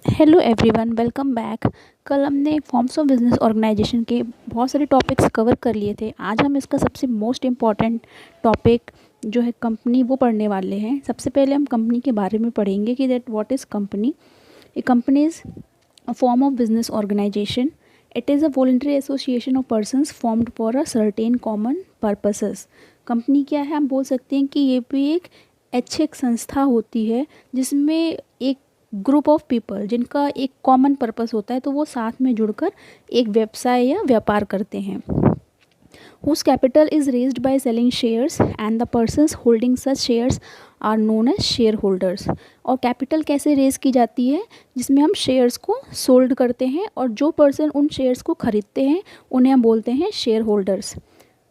Hello everyone, welcome back. कल हमने forms of business organisation के बहुत सारे टॉपिक्स कवर कर लिए थे। आज हम इसका सबसे मोस्ट इम्पॉर्टेंट टॉपिक जो है कंपनी वो पढ़ने वाले हैं। सबसे पहले हम कंपनी के बारे में पढ़ेंगे कि that what is company. A company is a form of business organisation. It is a voluntary association of persons formed for a certain common purposes. Company क्या है, हम बोल सकते हैं कि ये भी एक ऐच्छिक संस्था होती है जिसमें एक ग्रुप ऑफ पीपल जिनका एक कॉमन पर्पस होता है, तो वो साथ में जुड़कर एक व्यवसाय या व्यापार करते हैं। Whose capital is raised by selling shares and the persons holding such shares are known as share holders. और कैपिटल कैसे रेज की जाती है, जिसमें हम शेयर्स को सोल्ड करते हैं और जो पर्सन उन शेयर्स को खरीदते हैं उन्हें हम बोलते हैं share holders.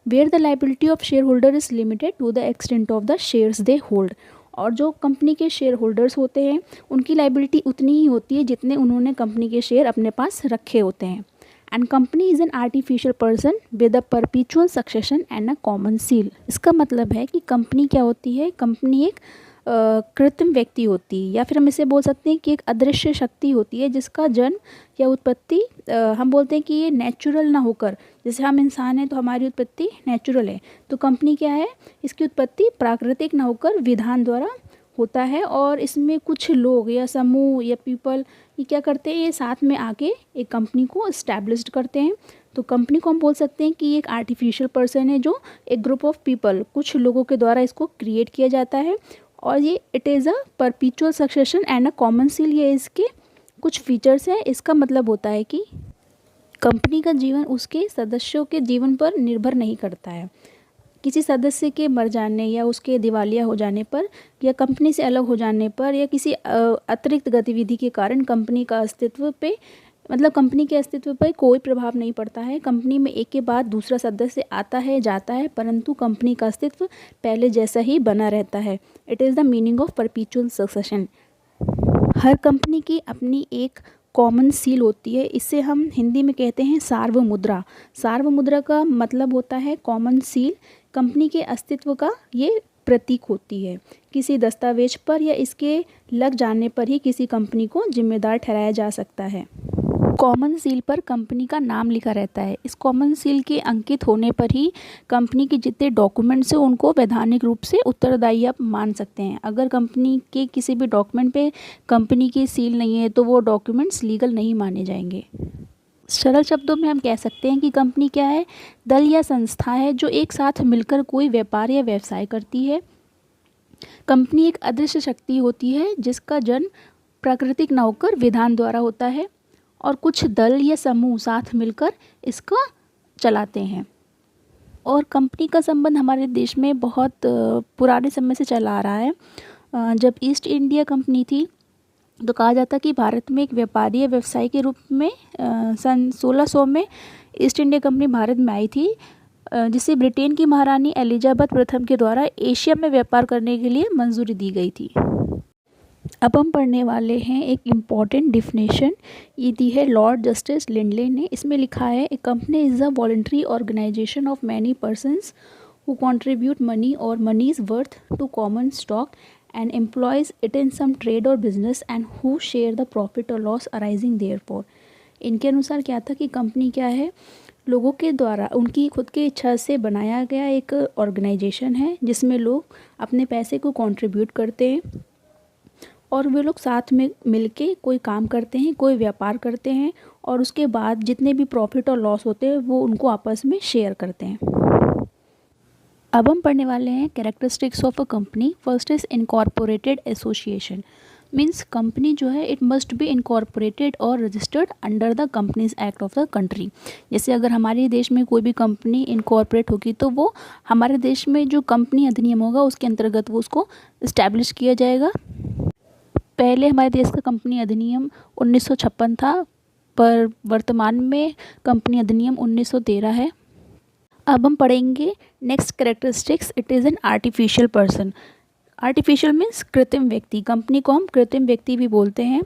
Where the liability of share holder is limited to the extent of the shares they hold. और जो कंपनी के शेयर होल्डर्स होते हैं उनकी लाइबिलिटी उतनी ही होती है जितने उन्होंने कंपनी के शेयर अपने पास रखे होते हैं। And company is an artificial person with a perpetual succession and a common seal. इसका मतलब है कि कंपनी क्या होती है, कंपनी एक कृत्रिम व्यक्ति होती है, या फिर हम इसे बोल सकते हैं कि एक अदृश्य शक्ति होती है जिसका जन्म या उत्पत्ति हम बोलते हैं कि ये नेचुरल ना होकर, जैसे हम इंसान हैं तो हमारी उत्पत्ति नेचुरल है, तो कंपनी क्या है, इसकी उत्पत्ति प्राकृतिक ना होकर विधान द्वारा होता है। और इसमें कुछ लोग या समूह या पीपल ये क्या करते हैं, ये साथ में आके एक कंपनी को इस्टेब्लिश्ड करते हैं। तो कंपनी को हम बोल सकते हैं कि ये एक आर्टिफिशियल पर्सन है जो एक ग्रुप ऑफ पीपल, कुछ लोगों के द्वारा इसको क्रिएट किया जाता है। और ये it is a perpetual succession and a common seal, ये इसके कुछ फीचर्स हैं। इसका मतलब होता है कि कंपनी का जीवन उसके सदस्यों के जीवन पर निर्भर नहीं करता है। किसी सदस्य के मर जाने या उसके दिवालिया हो जाने पर या कंपनी से अलग हो जाने पर या किसी अतिरिक्त गतिविधि के कारण कंपनी का अस्तित्व पे, मतलब कंपनी के अस्तित्व पर कोई प्रभाव नहीं पड़ता है। कंपनी में एक के बाद दूसरा सदस्य आता है जाता है, परंतु कंपनी का अस्तित्व पहले जैसा ही बना रहता है। It is the meaning of परपीचुअल succession. Her company की अपनी एक कॉमन सील होती है। इसे हम हिंदी में कहते हैं सार्वमुद्रा। सार्वमुद्रा का मतलब होता है कॉमन सील। कंपनी के अस्तित्व का ये प्रतीक होती है। किसी दस्तावेज पर या इसके लग जाने पर ही किसी कंपनी को जिम्मेदार ठहराया जा सकता है। कॉमन सील पर कंपनी का नाम लिखा रहता है। इस कॉमन सील के अंकित होने पर ही कंपनी के जितने डॉक्यूमेंट्स हैं उनको वैधानिक रूप से उत्तरदायी आप मान सकते हैं। अगर कंपनी के किसी भी डॉक्यूमेंट पे कंपनी की सील नहीं है तो वो डॉक्यूमेंट्स लीगल नहीं माने जाएंगे। सरल शब्दों में हम कह सकते हैं कि कंपनी क्या है, दल या संस्था है जो एक साथ मिलकर कोई व्यापार या व्यवसाय करती है। कंपनी एक अदृश्य शक्ति होती है जिसका जन्म प्राकृतिक न होकर विधान द्वारा होता है और कुछ दल या समूह साथ मिलकर इसको चलाते हैं। और कंपनी का संबंध हमारे देश में बहुत पुराने समय से चला आ रहा है। जब ईस्ट इंडिया कंपनी थी तो कहा जाता कि भारत में एक व्यापारी या व्यवसाय के रूप में सन 1600 में ईस्ट इंडिया कंपनी भारत में आई थी, जिसे ब्रिटेन की महारानी एलिजाबेथ प्रथम के द्वारा एशिया में व्यापार करने के लिए मंजूरी दी गई थी। अब हम पढ़ने वाले हैं एक इम्पॉर्टेंट डिफिनेशन। ये दी है लॉर्ड जस्टिस लिंडले ने। इसमें लिखा है, a company is a voluntary organisation of many persons who contribute money और money is worth to common stock and employs it in some trade or business and who share the profit or loss arising therefore। इनके अनुसार क्या था कि company क्या है, लोगों के द्वारा उनकी खुद की इच्छा से बनाया गया एक ऑर्गेनाइजेशन है जिसमें लोग अपने पैसे को कंट्रीब्यूट करते हैं और वे लोग साथ में मिलके कोई काम करते हैं, कोई व्यापार करते हैं और उसके बाद जितने भी प्रॉफिट और लॉस होते हैं वो उनको आपस में शेयर करते हैं। अब हम पढ़ने वाले हैं characteristics of a company. First is incorporated association. Means company जो है इट मस्ट बी इनकॉर्पोरेटेड और registered under the companies act of the country. जैसे अगर हमारे देश में कोई भी कंपनी इनकॉर्पोरेट होगी तो वो हमारे देश में जो कंपनी अधिनियम होगा उसके अंतर्गत वो उसको इस्टेब्लिश किया जाएगा। पहले हमारे देश का कंपनी अधिनियम 1956 था, पर वर्तमान में कंपनी अधिनियम 1913 है। अब हम पढ़ेंगे next characteristics. It is an artificial person. Artificial means कृत्रिम व्यक्ति। कंपनी को हम कृत्रिम व्यक्ति भी बोलते हैं,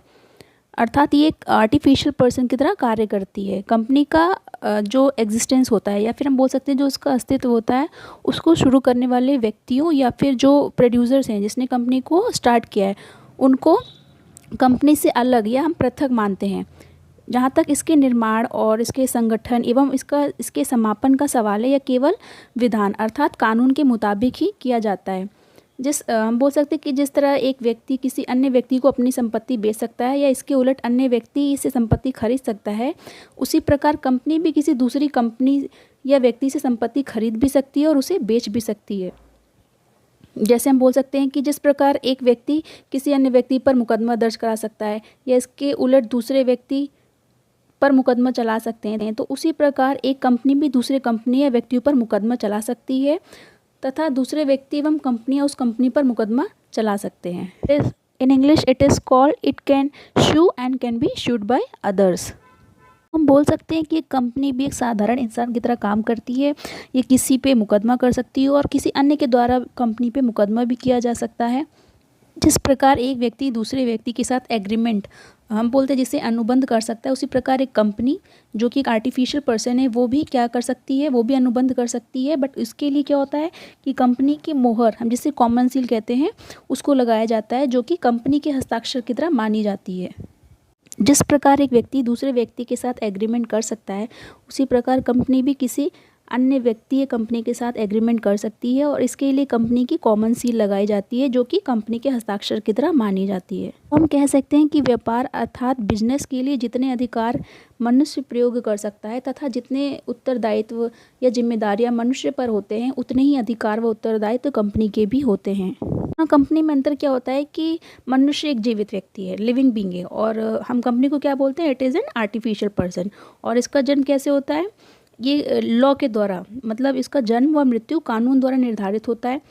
अर्थात ये एक आर्टिफिशियल पर्सन की तरह कार्य करती है। कंपनी का जो एग्जिस्टेंस होता है या फिर हम बोल सकते हैं जो उसका अस्तित्व होता है, उसको शुरू करने वाले व्यक्तियों या फिर जो प्रोड्यूसर्स हैं जिसने कंपनी को स्टार्ट किया है, उनको कंपनी से अलग या हम पृथक मानते हैं। जहाँ तक इसके निर्माण और इसके संगठन एवं इसके समापन का सवाल है, या केवल विधान अर्थात कानून के मुताबिक ही किया जाता है। हम बोल सकते हैं कि जिस तरह एक व्यक्ति किसी अन्य व्यक्ति को अपनी संपत्ति बेच सकता है, या इसके उलट अन्य व्यक्ति इससे संपत्ति खरीद सकता है, उसी प्रकार कंपनी भी किसी दूसरी कंपनी या व्यक्ति से संपत्ति खरीद भी सकती है और उसे बेच भी सकती है। जैसे हम बोल सकते हैं कि जिस प्रकार एक व्यक्ति किसी अन्य व्यक्ति पर मुकदमा दर्ज करा सकता है, या इसके उलट दूसरे व्यक्ति पर मुकदमा चला सकते हैं, तो उसी प्रकार एक कंपनी भी दूसरे कंपनी या व्यक्तियों पर मुकदमा चला सकती है, तथा दूसरे व्यक्ति एवं कंपनियां उस कंपनी पर मुकदमा चला सकते हैं। In English it is called it can sue and can be should by others. हम बोल सकते हैं कि एक कंपनी भी एक साधारण इंसान की तरह काम करती है। ये किसी पे मुकदमा कर सकती है और किसी अन्य के द्वारा कंपनी पे मुकदमा भी किया जा सकता है। जिस प्रकार एक व्यक्ति दूसरे व्यक्ति के साथ एग्रीमेंट, हम बोलते हैं जिसे अनुबंध कर सकता है, उसी प्रकार एक कंपनी जो कि एक आर्टिफिशियल पर्सन है वो भी क्या कर सकती है, वो भी अनुबंध कर सकती है। बट इसके लिए क्या होता है कि कंपनी की मोहर, हम जिसे कॉमन सील कहते हैं, उसको लगाया जाता है, जो कि कंपनी के हस्ताक्षर की तरह मानी जाती है। जिस प्रकार एक व्यक्ति दूसरे व्यक्ति के साथ एग्रीमेंट कर सकता है, उसी प्रकार कंपनी भी किसी अन्य व्यक्ति या कंपनी के साथ एग्रीमेंट कर सकती है, और इसके लिए कंपनी की कॉमन सील लगाई जाती है, जो कि कंपनी के हस्ताक्षर की तरह मानी जाती है। हम कह सकते हैं कि व्यापार अर्थात बिजनेस के लिए जितने अधिकार मनुष्य प्रयोग कर सकता है, तथा जितने उत्तरदायित्व या जिम्मेदारियां मनुष्य पर होते हैं, उतने ही अधिकार व उत्तरदायित्व कंपनी के भी होते हैं। कंपनी में अंतर क्या होता है कि मनुष्य एक जीवित व्यक्ति है, लिविंग बीइंग है, और हम कंपनी को क्या बोलते हैं, it is an artificial person. और इसका जन्म कैसे होता है, ये लॉ के द्वारा, मतलब इसका जन्म व मृत्यु कानून द्वारा निर्धारित होता है।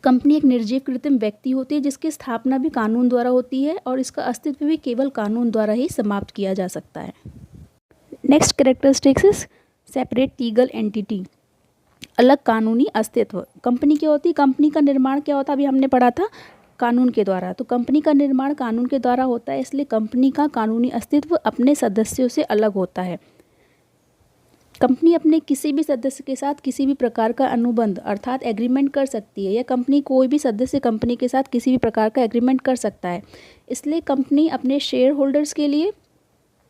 कंपनी एक निर्जीव कृत्रिम व्यक्ति होती है जिसकी स्थापना भी कानून द्वारा होती है, और इसका अस्तित्व भी केवल कानून द्वारा ही समाप्त किया जा सकता है। Next characteristics is separate legal entity, अलग कानूनी अस्तित्व। कंपनी क्या होती है, कंपनी का निर्माण क्या होता है, अभी हमने पढ़ा था कानून के द्वारा। तो कंपनी का निर्माण कानून के द्वारा होता है, इसलिए कंपनी का कानूनी अस्तित्व अपने सदस्यों से अलग होता है। कंपनी अपने किसी भी सदस्य के साथ किसी भी प्रकार का अनुबंध अर्थात एग्रीमेंट कर सकती है, या कंपनी कोई भी सदस्य कंपनी के साथ किसी भी प्रकार का एग्रीमेंट कर सकता है। इसलिए कंपनी अपने शेयर होल्डर्स के लिए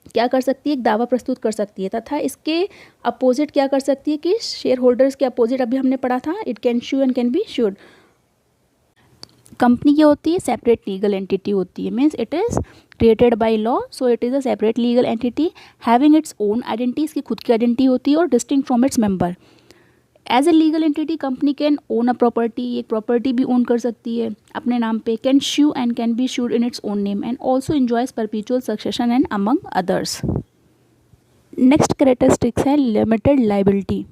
क्या कर सकती है, एक दावा प्रस्तुत कर सकती है, तथा इसके अपोजिट क्या कर सकती है कि शेयर होल्डर्स के अपोजिट अभी हमने पढ़ा था, it can sue and can be sued. Company क्या होती है, सेपरेट लीगल एंटिटी होती है, means it is created by law, so it is a separate legal entity having its own identity, इसकी खुद की आइडेंटिटी होती है, और distinct from its member. As a legal entity company can own a property, एक property भी own कर सकती है अपने नाम पे, can sue and can be should in its own name, and also enjoys perpetual succession and among others. Next characteristics है limited liability.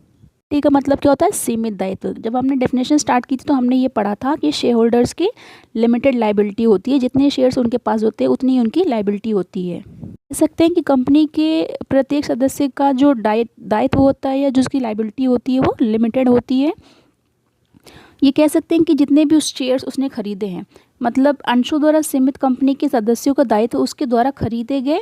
T का मतलब क्या होता है, सीमित दायित्व। जब हमने डेफिनेशन स्टार्ट की थी तो हमने ये पढ़ा था कि शेयर होल्डर्स की लिमिटेड लायबिलिटी होती है, जितने शेयर्स उनके पास होते हैं उतनी उनकी लायबिलिटी होती है। कह सकते हैं कि कंपनी के प्रत्येक सदस्य का जो दायित्व होता है या जो उसकी लायबिलिटी होती है वो लिमिटेड होती है। ये कह सकते हैं कि जितने भी उस शेयर्स उसने खरीदे हैं, मतलब अंशों द्वारा सीमित कंपनी के सदस्यों का दायित्व उसके द्वारा खरीदे गए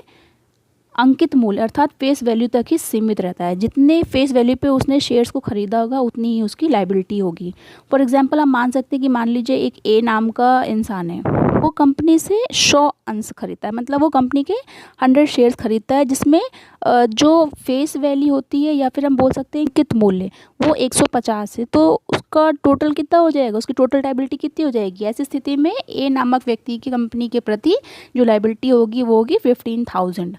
अंकित मूल्य अर्थात फेस वैल्यू तक ही सीमित रहता है। जितने फेस वैल्यू पे उसने शेयर्स को खरीदा होगा उतनी ही उसकी लायबिलिटी होगी। फॉर एग्जांपल हम मान सकते हैं कि मान लीजिए एक ए नाम का इंसान है, वो कंपनी से 100 अंश खरीदता है, मतलब वो कंपनी के 100 शेयर्स खरीदता है, जिसमें जो फेस वैल्यू होती है या फिर हम बोल सकते हैं अंकित मूल्य वो 150 है। तो उसका टोटल कितना हो जाएगा, उसकी टोटल लायबिलिटी कितनी हो जाएगी। ऐसी स्थिति में ए नामक व्यक्ति की कंपनी के प्रति जो लायबिलिटी होगी वो होगी 15,000,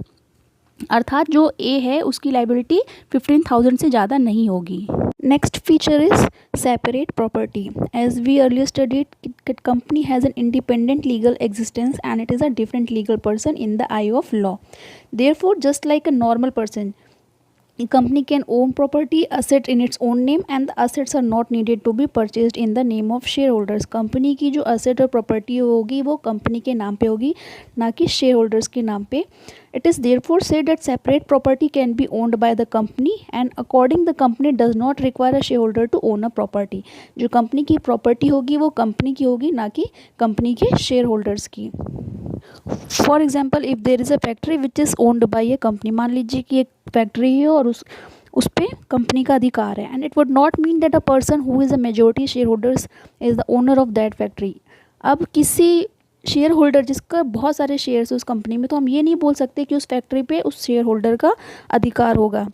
अर्थात जो ए है उसकी लायबिलिटी 15,000 से ज़्यादा नहीं होगी। Next feature is separate property. As we earlier studied, company has an independent legal existence and it is a different legal person in the eye of law. Therefore just like a normal person, a company can own property asset in its own name and the assets are not needed to be purchased in the name of shareholders। Company की जो asset और property होगी वो company के नाम पे होगी, ना कि shareholders के नाम पे। It is therefore said that separate property can be owned by the company and according the company does not require a shareholder to own a property। जो कंपनी की property होगी वो कंपनी की होगी, ना कि कंपनी के shareholders की। For example if there is a factory which is owned by A company, मान लीजिए कि एक फैक्ट्री है और उस पर कंपनी का अधिकार है, and it would not mean that a person who is a majority share holders is the owner of that factory. अब किसी शेयर होल्डर जिसका बहुत सारे शेयर्स है उस कंपनी में, तो हम ये नहीं बोल सकते कि उस फैक्ट्री पे उस शेयर होल्डर का अधिकार होगा।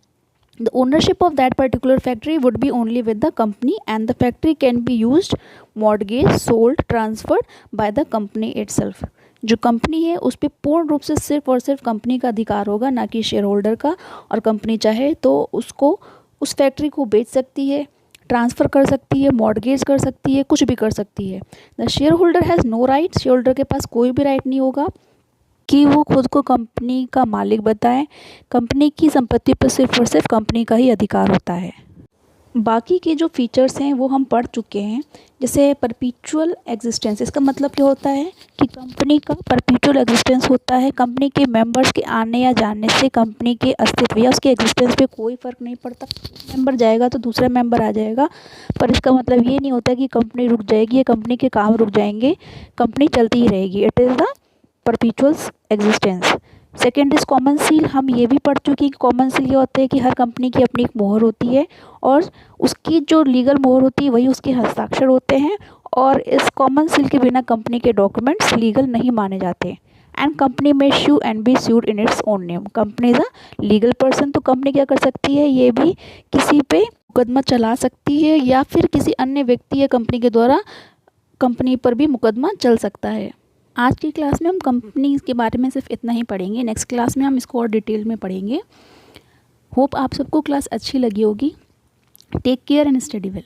The ownership of that particular factory would be only with the company and the factory can be used, mortgage, sold, transferred by the company itself. जो कंपनी है उस पर पूर्ण रूप से सिर्फ और सिर्फ कंपनी का अधिकार होगा, ना कि शेयर होल्डर का। और कंपनी चाहे तो उसको उस फैक्ट्री को बेच सकती है, ट्रांसफ़र कर सकती है, मॉर्गेज कर सकती है, कुछ भी कर सकती है। The share holder has no right, share holder के पास कोई भी राइट नहीं होगा कि वो खुद को कंपनी का मालिक बताएं। कंपनी की संपत्ति पर सिर्फ और सिर्फ कंपनी का ही अधिकार होता है। बाकी के जो फीचर्स हैं वो हम पढ़ चुके हैं, जैसे परपीचुअल एग्जिस्टेंस। इसका मतलब क्या होता है कि कंपनी का परपीचुअल एग्जिस्टेंस होता है। कंपनी के मेंबर्स के आने या जाने से कंपनी के अस्तित्व या उसके एग्जिस्टेंस पे कोई फ़र्क नहीं पड़ता। मेंबर जाएगा तो दूसरा मेंबर आ जाएगा, पर इसका मतलब ये नहीं होता कि कंपनी रुक जाएगी या कंपनी के काम रुक जाएंगे। कंपनी चलती ही रहेगी। It is the परपीचुअल existence. Second is common seal. हम ये भी पढ़ चुके हैं कि कॉमन सील ये होता है कि हर कंपनी की अपनी एक मोहर होती है और उसकी जो लीगल मोहर होती है वही उसके हस्ताक्षर होते हैं, और इस कॉमन सील के बिना कंपनी के डॉक्यूमेंट्स लीगल नहीं माने जाते। एंड कंपनी में sue and be sued in its own name. Company is a legal person, तो कंपनी क्या कर सकती है, ये भी किसी पे मुकदमा चला सकती है या फिर किसी अन्य व्यक्ति या कंपनी के द्वारा कंपनी पर भी मुकदमा चल सकता है। आज की क्लास में हम कंपनी के बारे में सिर्फ इतना ही पढ़ेंगे। नेक्स्ट क्लास में हम इसको और डिटेल में पढ़ेंगे। होप आप सबको क्लास अच्छी लगी होगी। Take care and study well.